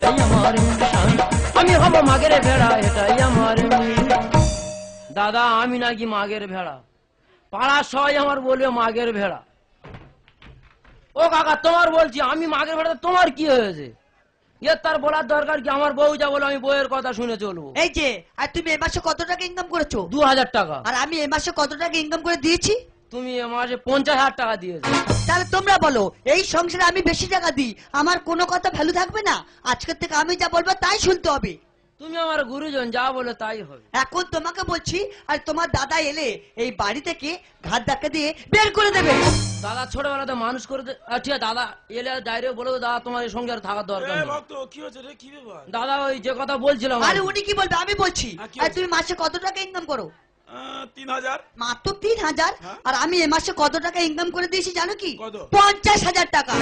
এটাই আমার মিশন, আমি হব মাগের ভেড়া, এটাই আমার মিশন। দাদা আমি নাকি মাগের ভেড়া, পাড়ার সবাই আমার বলবে মাগের ভেড়া। ও কাকা তোমার বলছি আমি মাগের ভেড়া, তোমার কি হয়েছে? এর তার বলার দরকার কি? আমার বউ যা বলে আমি বউয়ের কথা শুনে চলবো। এই যে আর তুমি এ মাসে কত টাকা ইনকাম করেছো? 2000 টাকা। আর আমি এ মাসে কত টাকা ইনকাম করে দিয়েছি? তুমি এ মাসে 50,000 টাকা দিয়েছো। তাহলে তোমরা বলো, এই সংসারে আমি বেশি টাকা দিই, আমার কোনো কথা ভ্যালু থাকবে না? আজকের থেকে আমি যা বলবো তাই শুনতে হবে। তুমি আমার গুরুজন, যা বলে তাই হবে। এখন তোমাকে বলছি, আর তোমার দাদা এলে এই বাড়ি থেকে ঘাট ধাক্কা দিয়ে বের করে দেবে। দাদা ছোটবেলাতে মানুষ করে ঠিক আছে, দাদা এলে ডাইরেক্ট বলে দাদা তোমার এই সঙ্গে আর থাকার দরকার নেই। দাদা ওই যে কথা বলছিলাম। আরে উনি কি বলবে, আমি বলছি। আর তুমি মাসে কত টাকা ইনকাম করো? 3000। মাত্র 3000? আর আমি এ মাসে কত টাকা ইনকাম করে দিয়েছি জানো কি? কত? 50,000 টাকা।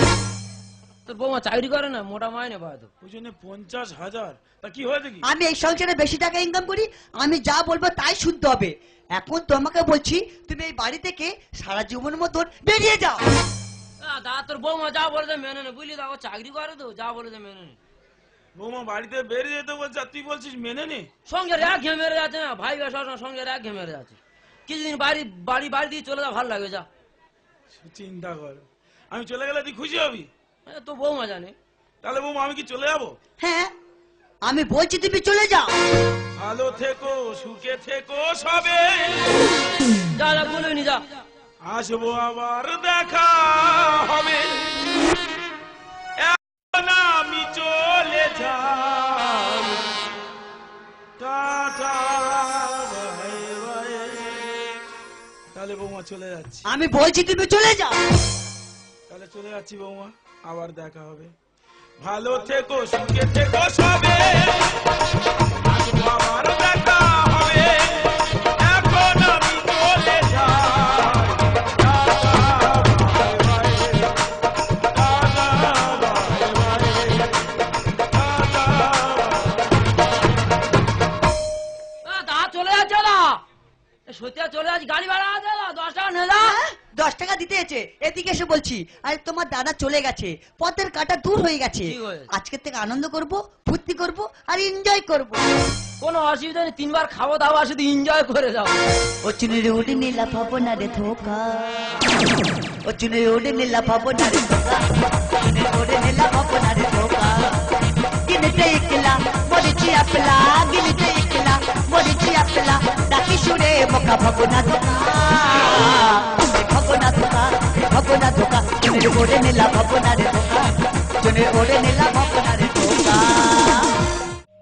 তোর বৌমা চাকরি করে না, মোটা মাইনে পায় তো। ওই জন্য 50,000। তা কি হয়েছে কি? আমি এই সংসারে বেশি টাকা ইনকাম করি, আমি যা বলবো তাই শুনতে হবে। এখন তোমাকে বলছি, তুমি এই বাড়ি থেকে সারা জীবনের মতন বেরিয়ে যাও। দাদা তোর বৌমা যা বলে মেনে নে, বুঝলি? দাদা চাকরি করে তো, যা বলে মেনে নে। বৌমা বাড়িতে বেরিয়ে যেতে বলছে, তুই বলছিস মেনে নে? সঙ্গে এক ঘে মেরে যাচ্ছে না ভাই, সঙ্গে এক ঘে মেরে যাচ্ছে। কিছুদিন বাড়ি বাড়ি বাড়ি দিয়ে চলে যা, ভালো লাগে যা। চিন্তা কর, আমি চলে গেলে তুই খুশি হবি? তো বৌমা জানে। তাহলে বৌমা আমি কি চলে যাবো? হ্যাঁ, আমি বলছি তুমি চলে যাও। ভালো থেকো, সুখে থেকো সবে। যা যা বলে নি যা। আসবো আবার দেখা হবে, এখন আমি চলে যাই। Tata bye bye. তাহলে বৌমা চলে যাচ্ছি। আমি বলছি তুমি চলে যাও। তাহলে চলে যাচ্ছি বৌমা, আবার দেখা হবে। ভালো থেকো, সুখে থেকো সবে। আসবো আবার দেখা হবে, এখন আমি চলে যাই। Tata bye bye. Tata bye bye. Tata bye. দাদা চলে যাচ্ছে না, সত্যি চলে যাচ্ছি। গাড়ি ভাড়া আছে না, 10 টাকা নিয়ে যা। 10 টাকা দিতে এসে এদিকে এসে বলছি, আরে তোমার দাদা চলে গেছে, পথের কাটা দূর হয়ে গেছে। ঠিক হয়েছে। আজকের থেকে আনন্দ করব, ফুর্তি করব আর এনজয় করব। কোনো অসুবিধা নেই, 3 বার খাবো দাওয়া, শুধু এনজয় করে যাও। ও চুনের উড়ে নীলা ভাবনা রে ধোকা, ও চুনের উড়ে নীলা ভাবনা রে ধোকা, চুনের উড়ে নীলা ভাবনা রে ধোকা। গিনতে একলা মরিচি আপলা, গিনতে একলা মরিচি আপলা, ডাকি সুরে মোকা ভাবনা ধোকা, ভাবনা ধোকা, ভাবনা ধোকা। চুনের উড়ে নীলা ভাবনা রে ধোকা, চুনের উড়ে নীলা ভাবনা রে ধোকা।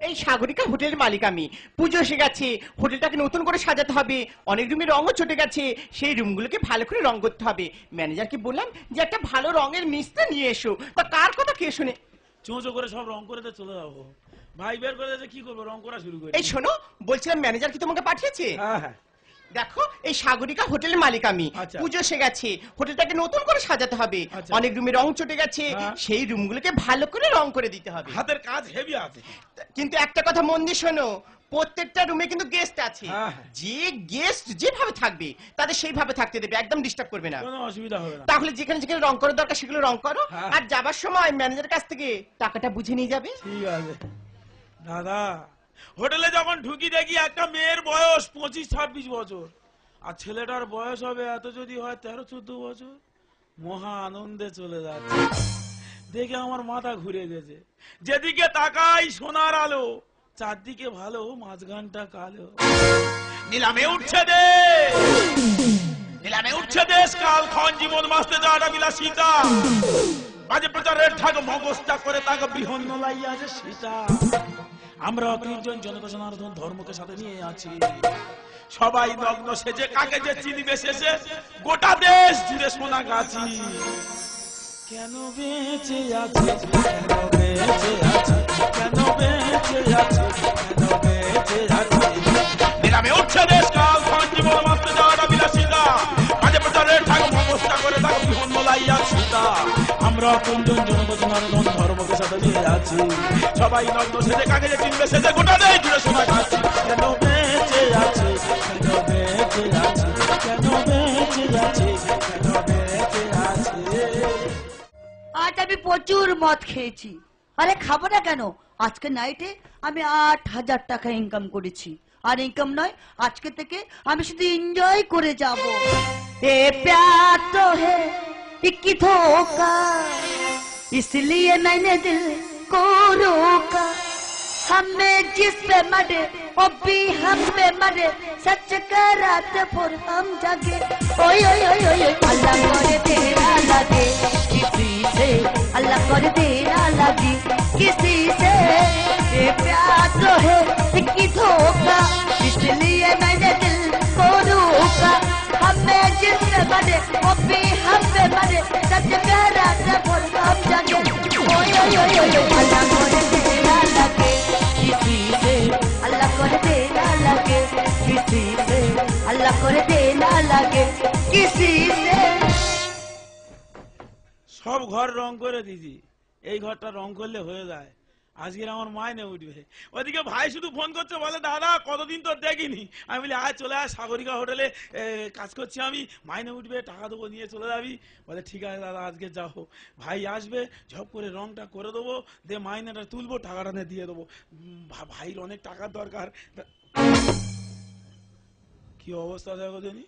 এই সাগরিকা হোটেলের মালিক আমি। পুজো এসে গেছে, হোটেলটাকে নতুন করে সাজাতে হবে, অনেক রুমের রঙও চটে গেছে, সেই রুমগুলোকে ভালো করে রং করতে হবে। ম্যানেজারকে বললাম যে একটা ভালো রঙের মিস্ত্রি নিয়ে এসো, তা কার কথা কে শুনে? চোঁচো করে সব রং করে চলে যাবো। ভাই বের করে দিয়েছে, কি করবো, রং করা শুরু করে। এই শোনো, বলছিলাম ম্যানেজার কি তোমাকে পাঠিয়েছে? হ্যাঁ হ্যাঁ। দেখো, এই সাগরিকা হোটেলের মালিক আমি। আচ্ছা। পুজো এসে গেছে, হোটেলটাকে নতুন করে সাজাতে হবে, আচ্ছা। অনেক রুমে রং চটে গেছে, হ্যাঁ। সেই রুমগুলোকে ভালো করে রং করে দিতে হবে। হাতের কাজ হেভি আছে। কিন্তু একটা কথা মন দিয়ে শোনো, প্রত্যেকটা রুমে কিন্তু গেস্ট আছে, হ্যাঁ। যে গেস্ট যেভাবে থাকবে তাদের সেইভাবে থাকতে দেবে, একদম ডিস্টার্ব করবে না। কোনো অসুবিধা হবে না। তাহলে যেখানে যেখানে রং করার দরকার সেগুলো রং করো, হ্যাঁ। আর যাবার সময় ম্যানেজারের কাছ থেকে টাকাটা বুঝে নিয়ে যাবে। ঠিক আছে দাদা। হোটেলে যখন ঢুকি দেখি একটা মেয়ের বয়স 25-26 বছর, আর ছেলেটার বয়স হবে এত যদি হয় 13-14 বছর। মহা আনন্দে চলে যাচ্ছে, দেখে আমার মাথা ঘুরে গেছে। যেদিকে তাকাই সোনার আলো, চারদিকে ভালো, মাঝখানটা কালো। নিলামে উঠছে দেশ, নিলামে উঠছে দেশ, কালক্ষণ জীবন মাসতে যাওয়াটা বিলাসিতা। বাজে প্রচারের ঠাক মগজটা করে তাকে বৃহন্ন লাইয়া আছে সীতা। আমরা 30 জন জনতা জনার্দন ধর্মকে সাথে নিয়ে আছি, সবাই নগ্ন সেজে কাকে যে চিনিবে শেষে, গোটা দেশ জুড়ে সোনা গাছি। কেন বেঁচে আছে, কেন বেঁচে আছে, কেন বেঁচে আছে, কেন বেঁচে আছে। নিলামে উঠছে দেশ, কালক্ষণ জীবন মাসতে যাওয়াটা বিলাসিতা। বাজে প্রচারের ঠাক মগজটা করে তাকে বৃহন্ন লাইয়া সীতা। আমরা 30 জন জনতা জনার্দন ধর্মকে সাথে নিয়ে আছি, সবাই নগ্ন সেজে কাকে যে চিনবে সেজে, গোটা দেশ জুড়ে সোনা গাছি। কেন বেঁচে আছে, কেন বেঁচে আছে, কেন বেঁচে আছে, কেন বেঁচে আছে। আজ আমি প্রচুর মদ খেয়েছি। আরে খাবো না কেন, আজকে নাইটে আমি 8,000 টাকা ইনকাম করেছি। আর ইনকাম নয়, আজকে থেকে আমি শুধু এনজয় করে যাব। এ প্যার তো হে কি ধোকা, इसलिए मैंने दिल को रोका। हमें जिस पे मरे वो भी हम पे मरे, सच का रात भर हम जागे। ओए ओए ओए ओए अल्लाह करे तेरा लगे किसी से, अल्लाह करे तेरा लगे किसी से। ये प्यार तो है कि धोखा, इसलिए मैंने दिल को रोका। हमें जिस पे मरे वो भी हम पे मरे, सच का रात भर हम जागे। ओए ओए ओए ओए अल्लाह करे तेरा लगे किसी से, अल्लाह करे देना लगे किसी से, अल्लाह करे देना लगे किसी से। সব ঘর রং করে দিছি, এই ঘরটা রং করলে হয়ে যায়। আজকের আমার মাইনে উঠবে। ওদিকে ভাই শুধু ফোন করছে, বলে দাদা কতদিন তো দেখিনি। আমি বলি আয় চলে আয়, সাগরিকা হোটেলে কাজ করছি আমি, মাইনে উঠবে, টাকা দেবো, নিয়ে চলে যাবি। বলে ঠিক আছে দাদা আজকে যাও। ভাই আসবে, ঝপ করে রংটা করে দেবো, দিয়ে মাইনেটা তুলবো, টাকাটা নিয়ে দিয়ে দেবো। ভাইয়ের অনেক টাকার দরকার। কি অবস্থা দেখো জানি,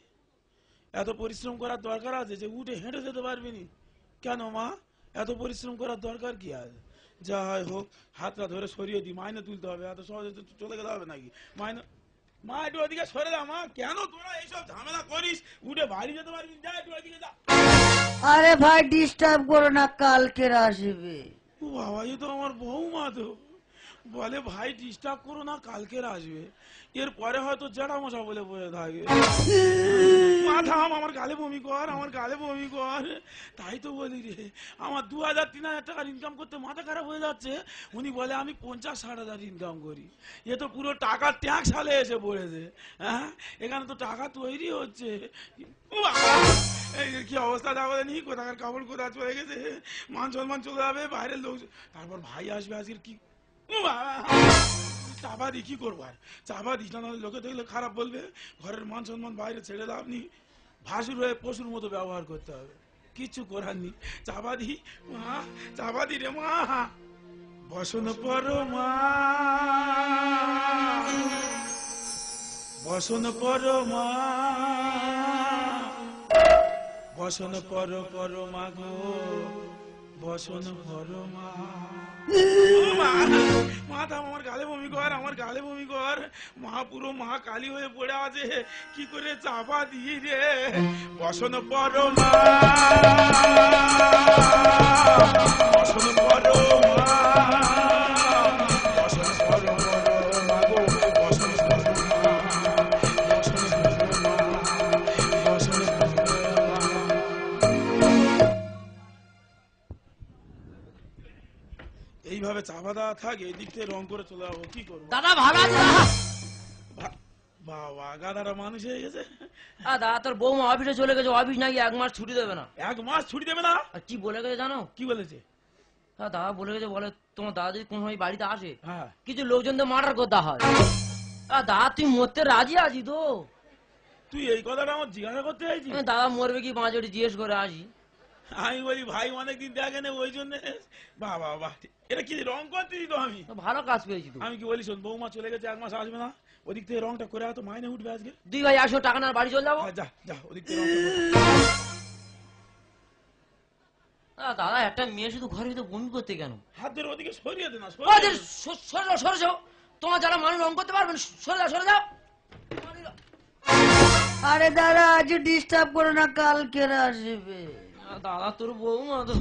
এত পরিশ্রম করার দরকার আছে যে উঠে হেঁটে যেতে পারবি নি? কেন মা, এত পরিশ্রম করার দরকার কি আছে? যা হয় হোক, হাতটা ধরে সরিয়ে দি, মাইনে তুলতে হবে। এত সহজে চলে গেলে হবে নাকি? মাইনে, মা একটু ওদিকে সরে যা মা। কেন তোরা এইসব ঝামেলা করিস? উঠে বাড়ি যেতে পারবি? যা একটু ওদিকে যা। আরে ভাই ডিস্টার্ব করো না, কালকে আসবে। ও বাবা, এ তো আমার বৌমা তো। বলে ভাই ডিস্টার্ব করো না, কালকের আসবে। এরপরে হয়তো জেঠা মশা বলে বসে থাকে। মাথা আমার গালে বমি কর, আমার গালে বমি কর। তাই তো বলি রে, আমার 2,000-3,000 টাকার ইনকাম করতে মাথা খারাপ হয়ে যাচ্ছে। উনি বলে আমি 50-60,000 ইনকাম করি। এ তো পুরো টাকার ট্যাক্স সালে এসে পড়েছে। হ্যাঁ, এখানে তো টাকা তৈরি হচ্ছে। ও বাবা, এই কি অবস্থা দেখো নি, কোথাকার কাপড় কোথা চলে গেছে, মান সম্মান চলে যাবে, বাইরের লোক। তারপর ভাই আসবে আজকের, কি চাপা দি, কি করবো আর চাপা দিস না, লোকে দেখলে খারাপ বলবে। ঘরের মান সম্মান বাইরে ছেড়ে দাও, আপনি ভাসুর হয়ে পশুর মতো ব্যবহার করতে হবে, কিচ্ছু করার নেই। চাপা দি মা, চাপা দি রে মা। বসন পর মা, বসন পর মা, বসন পর পর মা গো, বসন পর মা। মাথা আমার গালে বমি কর, আমার গালে বমি কর। মা পুরো মা কালী হয়ে পড়ে আছে, কি করে চাপা দিই রে। বসন পর মা, বসন পর মা, বসন পর মা গো, বসন পর মা, বসন পর মা, বসন পর মা। এইভাবে চাপা দেওয়া থাকে, এদিক থেকে রং করে চলে যাবো, কি করবো? দাদা ভালো আছে? বাবা, গাধারা মানুষ হয়ে গেছে। দাদা তোর বৌমা অফিসে চলে গেছে, অফিস নাকি 1 মাস ছুটি দেবে না। 1 মাস ছুটি দেবে না? আর কি বলে গেছে জানো? কি বলেছে? দাদা বলে গেছে, বলে তোমার দাদা যদি কোনো সময় বাড়িতে আসে, হ্যাঁ, কিছু লোকজনদের মার্ডার করতে হয়। দাদা তুই মরতে রাজি আছি তো? তুই এই কথাটা আমার জিজ্ঞাসা করতে চাইছিস? দাদা মরবে কি 5 ওটি জিজ্ঞেস করে আসি। আমি বলি ভাই অনেকদিন দেখে নে, ওই জন্য। বাবা বাবা, এটা কি রং করতেছি তো আমি? ভালো কাজ পেয়েছি তো। আমি কি বলি শোন, বৌমা চলে গেছে, 1 মাস আসবে না, ওদিক থেকে রংটা করে তো মাইনে উঠবে আজকে। 2 ভাই আসো, টাকা না বাড়ি চলে যাবো। যা যা, ওদিক থেকে রংটা করে। দাদা একটা মেয়ে শুধু ঘরের ভিতরে বমি করতে কেন? হাত ধরে ওদিকে সরিয়ে দে না, সরে যাও, তোমার যারা মানুষ রং করতে পারবেন, সরে যাও, সরে যাও। আরে দাদা আজ ডিস্টার্ব করো না, কালকে আসবে। দাদা তোর বৌমা তো।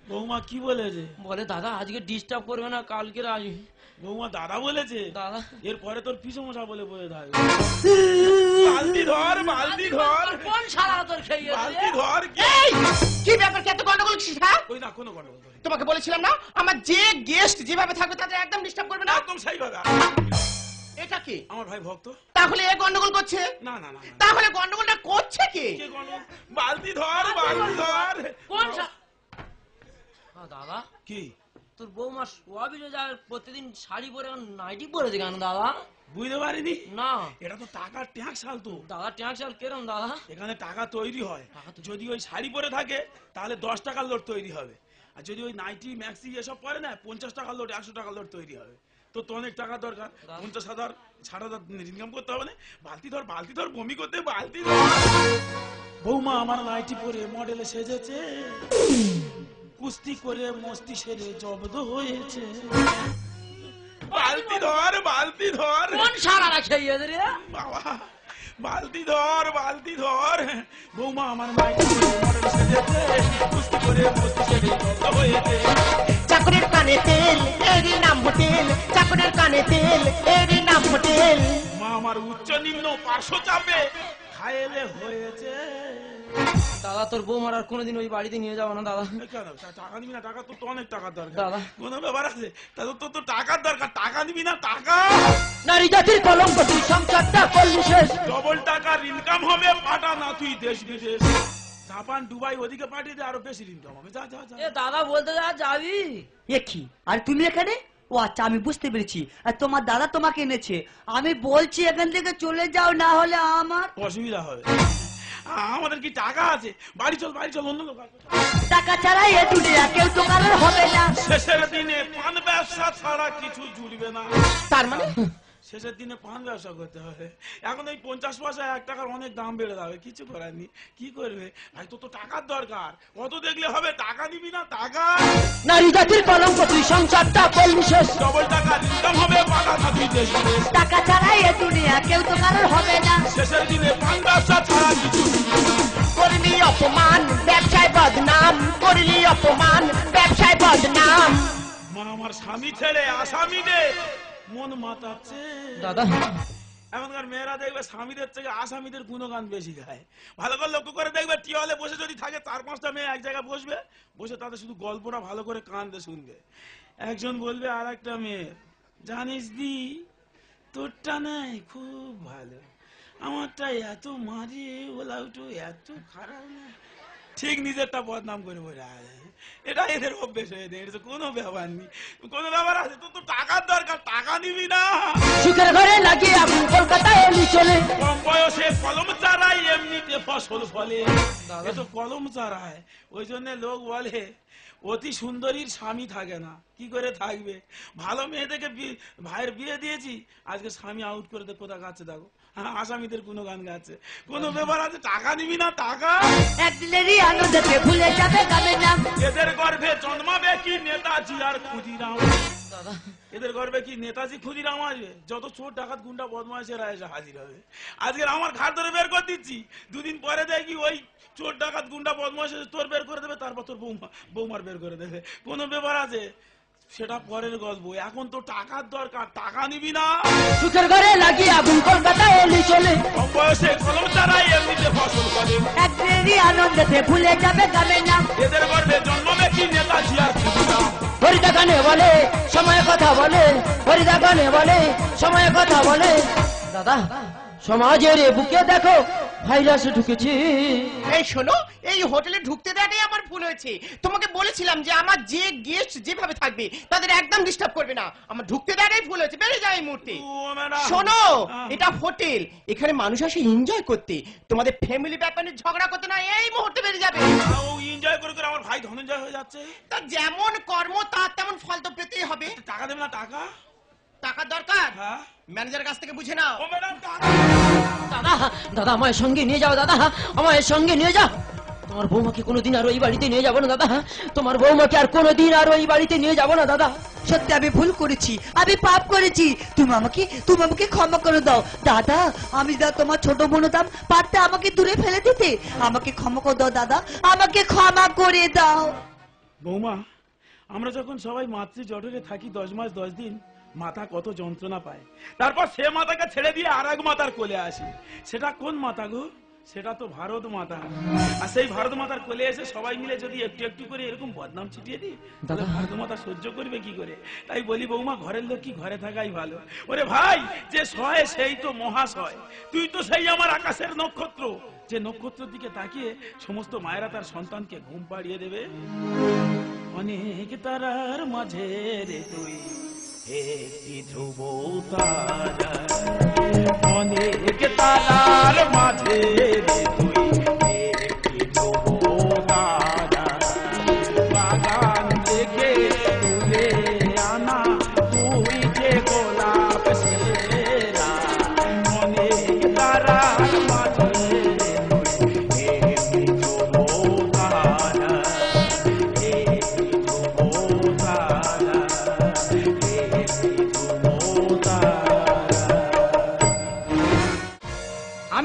বৌমা কি বলেছে? বলে দাদা আজকে ডিস্টার্ব করবে না, কালকে আসবে। বৌমা দাদা বলেছে? দাদা এরপরে তোর পিসমশা বলে বলে থাকবে। বালতি ধর, বালতি ধর, কোন শালা তোর খেয়ে বালতি ধর। কি ব্যাপার, কত গন্ডগোল করছিস? হ্যাঁ, ওই না, কোনো গন্ডগোল করিনি। তোমাকে বলেছিলাম না, আমার যে গেস্ট যেভাবে থাকবে তাদের একদম ডিস্টার্ব করবে না। একদম সেইভাবে। এটা কি? আমার ভাই ভক্ত। তাহলে এ গন্ডগোল করছে? না না না, তাহলে গন্ডগোলটা করছে কে? কে গন্ডগোল? বালতি ধর, বালতি ধর। কোন দাদা কি তোর বৌমা অফিসে যায় প্রতিদিন শাড়ি পরে, নাইটি পরেছে কেন দাদা? বুঝতে পারিনি? না এটা তো টাকার ট্যাক্স সাল তো। দাদা ট্যাক্সাল কেরম দাদা? এখানে টাকা তৈরি হয়, টাকা তো- যদি ওই শাড়ি পরে থাকে তাহলে 10 টাকার নোট তৈরি হবে, আর আর যদি ওই নাইটি ম্যাক্সি এসব পরে না 50 টাকার লোড 100 টাকার লোড তৈরি হবে। তো অনেক টাকা দরকার, 50,000 60,000 ইনকাম করতে হবে না। বালতি ধর বমি করতে বালতি ধর। বৌমা আমার নাইটি পরে মডেলে সেজেছে, কুস্তি করে মস্তি সেরে জব্দ হয়েছে। বালতি ধর কোন সারা রাখে এদের বাবা, বালতি ধর। বৌমা আমার নাইটি পরে মডেলে সেজেছে, কুস্তি করে মস্তি সেরে জব্দ হয়েছে। চাকরের কানে তেল এরই নাম হোটেল, চাকরের কানে তেল এরই নাম হোটেল। মা আমার উচ্চ নিম্ন পার্শ্ব চাপে খাইলে হয়েছে। দাদা তোর বৌমার আর কোনোদিন ওই বাড়িতে নিয়ে যাবো না দাদা। কেন টাকা নিবি না? টাকা তো অনেক টাকার দরকার দাদা। কোনো ব্যাপার আছে? তাহলে তো টাকার দরকার, টাকা নিবি না? টাকা নারী জাতির কলঙ্ক তুই সংসারটা করলি শেষ। ডবল টাকার ইনকাম হবে, পাঠা না তুই দেশ বিদেশ, জাপান দুবাই ওদিকে পাঠিয়ে দে, আরো বেশি ইনকাম হবে। যা এ দাদা বলতে যা যাবি। এ কি আর তুমি এখানে? ও আচ্ছা, আমি বুঝতে পেরেছি, আর তোমার দাদা তোমাকে এনেছে। আমি বলছি এখান থেকে চলে যাও, না হলে আমার অসুবিধা হবে। আমাদের কি টাকা আছে? বাড়ি চল অন্য লোক আছে। টাকা ছাড়া এ দুনিয়া কেউ তো কারোর হবে না। শেষের দিনে পান ব্যবসা ছাড়া কিছু জুড়বে না। তার মানে শেষের দিনে পান ব্যবসা করতে হবে। এখন এই 50 পয়সা 1 টাকার অনেক দাম বেড়ে যাবে, কিছু করার নেই। কি করবে ভাই? তো টাকার দরকার, কত দেখলে হবে? টাকা নিবি না? টাকা নারী জাতির কলঙ্ক তুই সংসারটা করলি শেষ। ডবল টাকা ইনকাম হবে, পাঠা না তুই দেশ বিদেশ। টাকা ছাড়া এ দুনিয়া কেউ তো কারোর হবে না। শেষের দিনে পান ব্যবসা ছাড়া কিছু করলি অপমান ব্যবসায় বদনাম, করলি অপমান ব্যবসায় বদনাম। মা আমার স্বামী ছেড়ে আসামিদের মন মাতাচ্ছে। দাদা এখনকার মেয়েরা দেখবে স্বামীদের থেকে আসামিদের গুণগান বেশি গায়। ভালো করে লক্ষ্য করে দেখবে, টিওয়ালে বসে যদি থাকে 4-5টা মেয়ে এক জায়গায় বসে তাদের শুধু গল্পটা ভালো করে কান দিয়ে শুনবে। একজন বলবে আর একটা মেয়ে, জানিস দি তোরটা নাই খুব ভালো, আমারটা এত মারি ওলা উঠো এত খারাপ না। ঠিক নিজেরটা বদনাম করে বলে এটা এদের অভ্যেস হয়ে দেয়। এটা কোনো ব্যাপার নেই, কোনো ব্যাপার আছে? তো টাকার দরকার, টাকা নিবি না? সুখের ঘরে লাগিয়ে আগুন কলকাতায় এলি চলে। কম বয়সে কলম চারাই এমনিতে ফসল ফলে। এ তো কলম চারায়, ওই জন্য লোক বলে অতি সুন্দরীর স্বামী থাকে না। কি করে থাকবে? ভালো মেয়ে থেকে ভাইয়ের বিয়ে দিয়েছি, আজকে স্বামী আউট করে দে কোথা গাচ্ছে দেখো। আসামিদের কোনো গান গাচ্ছে, কোনো ব্যাপার আছে? টাকা নিবি না? টাকা একদিনেরই আনন্দকে ভুলে যাবে গাবে না। এদের গর্ভে জন্মাবে কি নেতাজি আর ক্ষুদিরাম? দাদা এদের গর্বে কি নেতাজি ক্ষুদিরাম আসবে? যত চোর ডাকাত গুন্ডা বদমাইশেরা এসে হাজির হবে। আজকে আমার ঘাট ধরে বের করে দিচ্ছি, দুদিন পরে দেখি ওই চোর ডাকাত গুন্ডা বদমাইশ তোর বের করে দেবে, তারপর তোর বৌমার বের করে দেবে। কোনো ব্যাপার আছে? সেটা পরের গল্প। এখন তো টাকার দরকার, টাকা নিবি না? সুখের ঘরে লাগিয়ে আগুন কলকাতায় এলি চলে। কম বয়সে কলম চারাই এমনিতে ফসল করে। একদিনেরই আনন্দকে ভুলে যাবে গাবে না। এদের গর্ভে জন্মাবে কি নেতাজি আর ক্ষুদিরাম? হরিদা গানে বলে সময় কথা বলে, হরিদা গানে বলে সময় কথা বলে। দাদা সমাজের বুকে দেখো ভাইরাস ঢুকেছে। এই শোনো, এই হোটেলে ঢুকতে দেওয়াটাই আমার ভুল হয়েছে। তোমাকে বলেছিলাম যে আমার যে গেস্ট যেভাবে থাকবে তাদের একদম ডিস্টার্ব করবে না। আমার ঢুকতে দেওয়াটাই ভুল হয়েছে, বেরিয়ে যাও এই মুহূর্তে। শোনো, এটা হোটেল, এখানে মানুষ আসে এনজয় করতে, তোমাদের ফ্যামিলি ব্যাপারে ঝগড়া করতে না। এই মুহূর্তে বেরিয়ে যাবে। এনজয় করে করে আমার ভাই ধনঞ্জয় হয়ে যাচ্ছে। তা যেমন কর্ম তার তেমন ফল তো পেতেই হবে। টাকা দেবে না? টাকা টাকার দরকার, হ্যাঁ ম্যানেজারের কাছ থেকে বুঝে নাও। ও ম্যাডাম টাকা। দাদা দাদা আমায় সঙ্গে নিয়ে যাও, দাদা আমায় সঙ্গে নিয়ে যাও। তোমার বৌমাকে কোনোদিন আর ওই বাড়িতে নিয়ে যাবো না দাদা। তোমার বৌমাকে আর কোনোদিন আর ওই বাড়িতে নিয়ে যাবো না দাদা। সত্যি আমি ভুল করেছি, আমি পাপ করেছি। তুমি আমাকে ক্ষমা করে দাও দাদা। আমি যা তোমার ছোট বোন দাম, পারতে আমাকে দূরে ফেলে দিতে। আমাকে ক্ষমা করে দাও দাদা, আমাকে ক্ষমা করে দাও। বৌমা, আমরা যখন সবাই মাতৃ জঠরে থাকি 10 মাস 10 দিন, মাথা কত যন্ত্রণা পায়। তারপর সে মাতাকে ছেড়ে দিয়ে আর এক মাতার কোলে আসি। সেটা কোন মাতা গো? সেটা তো ভারত মাতা। আর সেই ভারত মাতার কোলে এসে সবাই মিলে যদি একটু একটু করে এরকম বদনাম ছিটিয়ে দিই, তাহলে ভারত মাতা সহ্য করবে কি করে? তাই বলি বৌমা, ঘরের লোক কি ঘরে থাকাই ভালো। ওরে ভাই, যে সয় সেই তো মহাশয়। তুই তো সেই আমার আকাশের নক্ষত্র, যে নক্ষত্রের দিকে তাকিয়ে সমস্ত মায়েরা তার সন্তানকে ঘুম পাড়িয়ে দেবে। অনেক তারার মাঝে রে তুই একটি ধ্রুব তারা, অনেক তারার মাঝে রে তুই একটি ধ্রুব তারা, বাগান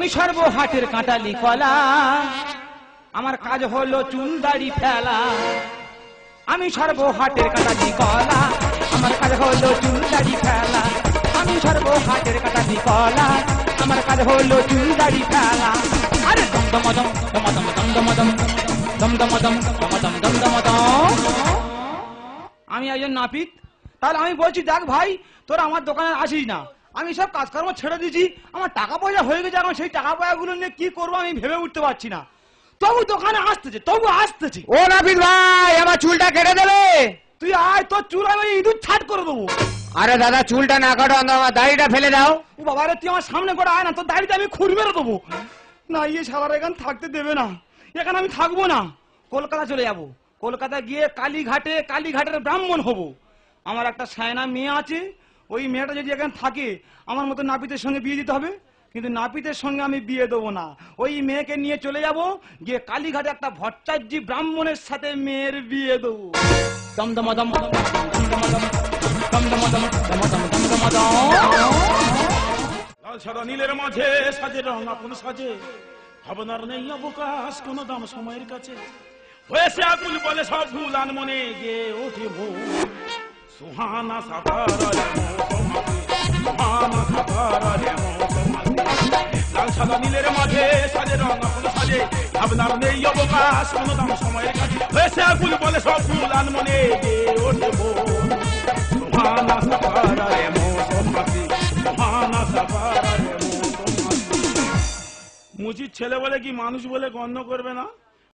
আমি সর্ব হাটের কাঁটালি কলা, আমার কাজ হলো চুল দাড়ি ফেলা। আমি সর্ব হাটের কাঁটালি কলা, আমার কাজ হলো চুল দাড়ি ফেলা। আমি সর্ব হাটের কাঁটালি কলা, আমার কাজ হলো চুল দাড়ি ফেলা। আরে দমদমদম দমদম দমদমদম দমদমদম দমদম দমদমদম। আমি একজন নাপিত, তাহলে আমি বলছি দেখ ভাই, তোরা আমার দোকানে আসিস না। আমি সব কাজকর্ম ছেড়ে দিয়েছি, আমার টাকা পয়সা হয়ে গেছে, এখন সেই টাকা পয়সাগুলো নিয়ে কি করবো আমি ভেবে উঠতে পারছি না। তবু দোকানে আসতেছে, তবু আসতেছে। ও নাপিত ভাই, আমার চুলটা কেটে দেবে? তুই আয়, তোর চুল আমি ইঁদুর ছাট করে দেবো। আরে দাদা, চুলটা না কাটো, আমার দাড়িটা ফেলে দাও। ও বাবা রে, তুই আমার সামনে করে আয় না, তোর দাড়িতে আমি খুর মেরে দেবো। না, ইয়ে সালার এখানে থাকতে দেবে না, এখানে আমি থাকবো না। কলকাতা চলে যাব, কলকাতা গিয়ে কালীঘাটের ব্রাহ্মণ হব। আমার একটা সায়না মেয়ে আছে, ওই মেয়েটা যদি এখানে থাকে আমার মতো নাপিতের সঙ্গে বিয়ে দিতে হবে। কিন্তু নাপিতের সঙ্গে আমি বিয়ে দেবো না, ওই মেয়েকে নিয়ে চলে যাব, গিয়ে কালীঘাটে একটা ভট্টাচার্য ব্রাহ্মণের সাথে মেয়ের বিয়ে দেবো। দমদমদম দমদমদম দমদমদম দমদম দমদমদম। লাল সাদা নীলের মাঝে সাজে রং আপন সাজে, ভাবনার নেই অবকাশ কোন দাম সময়ের কাছে। হয়েছে আকুল বলে সব ভুল আনমনে গিয়ে ওঠে মন, সুহানা সাতারার মৌসুমাতে, সুহানা সাতারার মৌসুমাতে। লাল সাদা নীলের মাঝে সাজে রং আপন সাজে, ভাবনার নেই অবকাশ কোন দাম সময়ের কাছে। হয়েছে আকুল বলে সব ভুল আনমনে গিয়ে ওঠে মন, সুহানা সাতারার মৌসুমাতে, সুহানা সাতারার মৌসুমাতে। মুচির ছেলে বলে কি মানুষ বলে গণ্য করবে না?